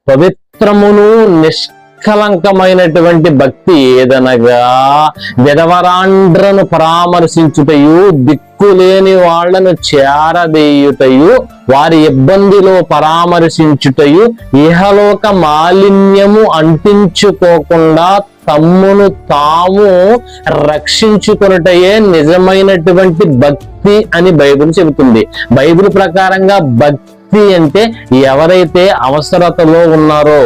పవిత్రమును నిష్కలంకమైనటువంటి భక్తి ఏదనగా విధవరాండ్రను పరామర్శించుటయు, దిక్కులేని వాళ్లను చేరదీయుటయు, వారి ఇబ్బందిలో పరామర్శించుటయు, ఇహలోక మాలిన్యము అంటించుకోకుండా తమ్మును తాము రక్షించుకొనుటయే నిజమైనటువంటి భక్తి అని బైబిల్ చెబుతుంది. బైబిల్ ప్రకారంగా భక్తి అంటే ఎవరైతే అవసరతలో ఉన్నారో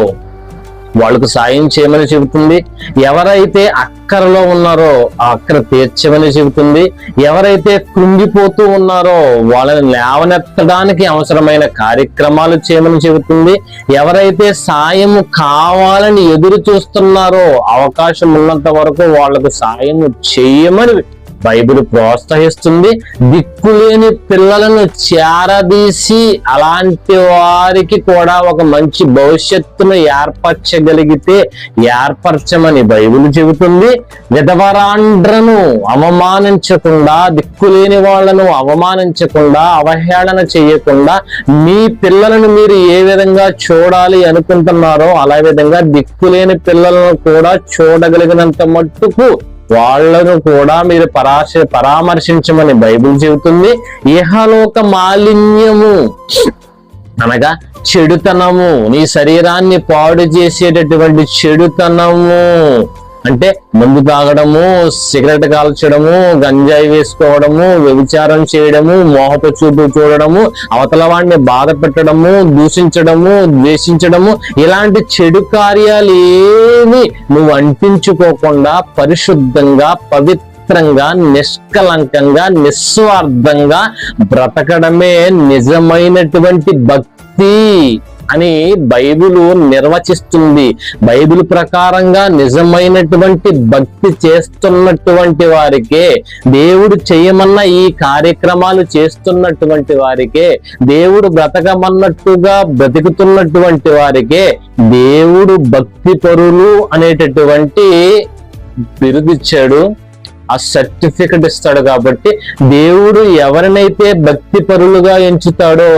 వాళ్ళకు సాయం చేయమని చెబుతుంది, ఎవరైతే అక్కరలో ఉన్నారో ఆ అక్కర తీర్చమని చెబుతుంది, ఎవరైతే కృంగిపోతూ ఉన్నారో వాళ్ళని లేవనెత్తడానికి అవసరమైన కార్యక్రమాలు చేయమని చెబుతుంది, ఎవరైతే సాయం కావాలని ఎదురు చూస్తున్నారో అవకాశం ఉన్నంత వరకు వాళ్ళకు సాయం చేయమని బైబిల్ ప్రోత్సహిస్తుంది. దిక్కులేని పిల్లలను చేరదీసి అలాంటి వారికి కూడా ఒక మంచి భవిష్యత్తును ఏర్పరచగలిగితే ఏర్పరచమని బైబిల్ చెబుతుంది. విధవరాండ్రను అవమానించకుండా, దిక్కులేని వాళ్ళను అవమానించకుండా, అవహేళన చేయకుండా మీ పిల్లలను మీరు ఏ విధంగా చూడాలి అనుకుంటున్నారో అలా విధంగా దిక్కులేని పిల్లలను కూడా చూడగలిగినంత మట్టుకు వాళ్లను కూడా మీరు పరామర్శించమని బైబిల్ చెబుతుంది. ఇహలోక మాలిన్యము అనగా చెడుతనము, నీ శరీరాన్ని పాడు చేసేటటువంటి చెడుతనము అంటే మందు తాగడము, సిగరెట్ కాల్చడము, గంజాయి వేసుకోవడము, వ్యభిచారం చేయడము, మోహపు చూపు చూడడము, అవతల వాడిని బాధ పెట్టడము, దూషించడము, ద్వేషించడము, ఇలాంటి చెడు కార్యాలు ఏమి నువ్వు అంటించుకోకుండా పరిశుద్ధంగా, పవిత్రంగా, నిష్కలంకంగా, నిస్వార్థంగా బ్రతకడమే నిజమైనటువంటి భక్తి అని బైబిలు నిర్వచిస్తుంది. బైబిల్ ప్రకారంగా నిజమైనటువంటి భక్తి చేస్తున్నటువంటి వారికే, దేవుడు చేయమన్న ఈ కార్యక్రమాలు చేస్తున్నటువంటి వారికే, దేవుడు బ్రతకమన్నట్టుగా బ్రతుకుతున్నటువంటి వారికే దేవుడు భక్తి పరులు అనేటటువంటి బిరుదిచ్చాడు, ఆ సర్టిఫికెట్ ఇస్తాడు. కాబట్టి దేవుడు ఎవరినైతే భక్తి పరులుగా ఎంచుతాడో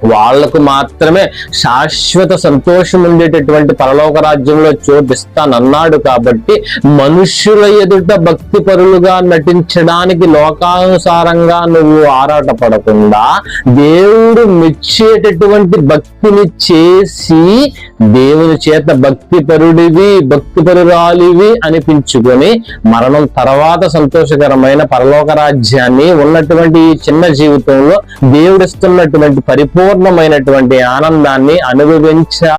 వాళ్లకు మాత్రమే శాశ్వత సంతోషం ఉండేటటువంటి పరలోక రాజ్యంలో చోటిస్తానన్నాడు. కాబట్టి మనుష్యుల ఎదుట భక్తి పరులుగా నటించడానికి లోకానుసారంగా నువ్వు ఆరాటపడకుండా దేవుడు మెచ్చేటటువంటి భక్తిని చేసి దేవుని చేత భక్తి పరుడివి, భక్తి పరురాలివి అనిపించుకొని మరణం తర్వాత సంతోషకరమైన పరలోక రాజ్యాన్ని ఉన్నటువంటి ఈ చిన్న జీవితంలో దేవుడిస్తున్నటువంటి పరిపూర్ణమైనటువంటి ఆనందాన్ని అనుభవించ